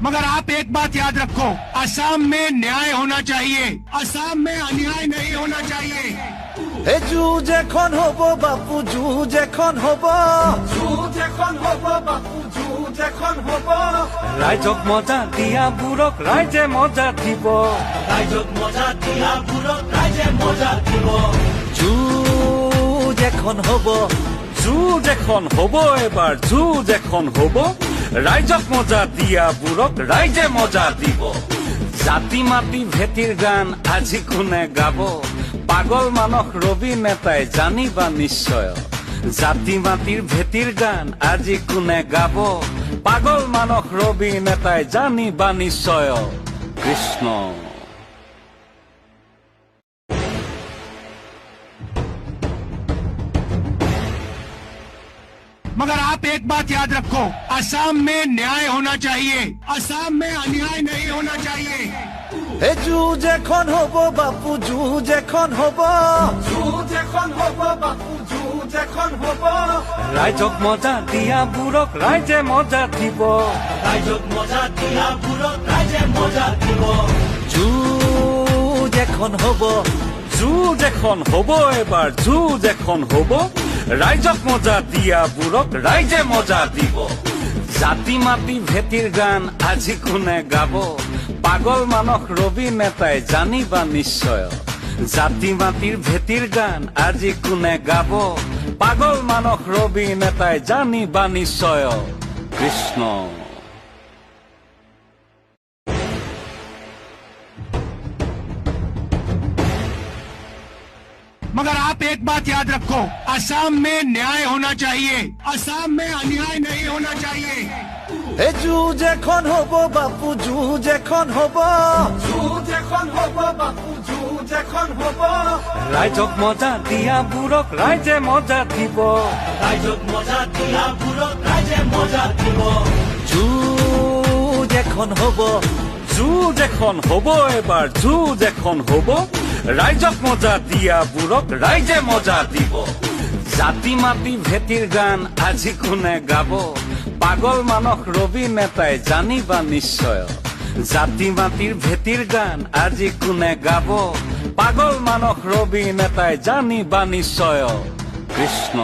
मगर आप एक बात याद रखो, असम में न्याय होना चाहिए, असम में अन्याय नहीं होना चाहिए। হে যুঁজ এখন হব বাপু, যুঁজ এখন হব, যুঁজ এখন হব বাপু, যুঁজ এখন হব। ৰাইজক মজা দিয়াবোৰক ৰাইজে মজা দিব, ৰাইজক মজা দিয়া বুড়ক ৰাইজে মজা দিব। যুঁজ এখন হব, যুঁজ এখন হব, এবাৰ যুঁজ এখন হব। ৰাইজক মজা দিয়াবোৰক ৰাইজে মজা দিব। জাতি মাতি ভেটিৰ গান আজি কোনে গাব, পাগল মানস ৰবি নেতাই জানিবা নিশ্চয়। জাতি মাটিৰ ভেটিৰ গান আজি কোনে গাব, পাগল মানস ৰবি নেতাই জানিবা নিশ্চয়। কৃষ্ণ। मगर आप एक बात याद रखो, असम में न्याय होना चाहिए, असम में अन्याय नहीं होना चाहिए। হে যুঁজ এখন হব বাপু, যুঁজ এখন হব, যুঁজ এখন হব বাপু, যুঁজ এখন হব। ৰাইজক মজা দিয়াবোৰক ৰাইজে মজা দিব, ৰাইজক মজা দিয়া বুড়ক ৰাইজে মজা দিব। যুঁজ এখন হব, যুঁজ এখন হব, এবাৰ যুঁজ এখন হব। ৰাইজক মজা দিয়াবোৰক ৰাইজে মজা দিব। জাতি মাতি ভেটিৰ গান আজি কোনে গাব, পাগল মানস ৰবি নেতাই জানিবা নিশ্চয়। জাতি মাটিৰ ভেটিৰ গান আজি কোনে গাব, পাগল মানস ৰবি নেতাই জানিবা নিশ্চয়। কৃষ্ণ। मगर आप एक बात याद रखो, असम में न्याय होना चाहिए, असम में अन्याय नहीं होना चाहिए। হে যুঁজ এখন হব বাপু, যুঁজ এখন হব, যুঁজ এখন হব বাপু, যুঁজ এখন হব। ৰাইজক মজা দিয়াবোৰক ৰাইজে মজা দিব, ৰাইজক মজা দিয়া বুড়ক ৰাইজে মজা দিব। যুঁজ এখন হব, যুঁজ এখন হব, এবাৰ যুঁজ এখন হব। ৰাইজক মজা দিয়াবোৰক ৰাইজে মজা দিব। জাতি মাতি ভেটিৰ গান আজি কোনে গাব, পাগল মানস ৰবি নেতাই জানিবা নিশ্চয়। জাতি মাটিৰ ভেটিৰ গান আজি কোনে গাব, পাগল মানস ৰবি নেতাই জানিবা নিশ্চয়। কৃষ্ণ।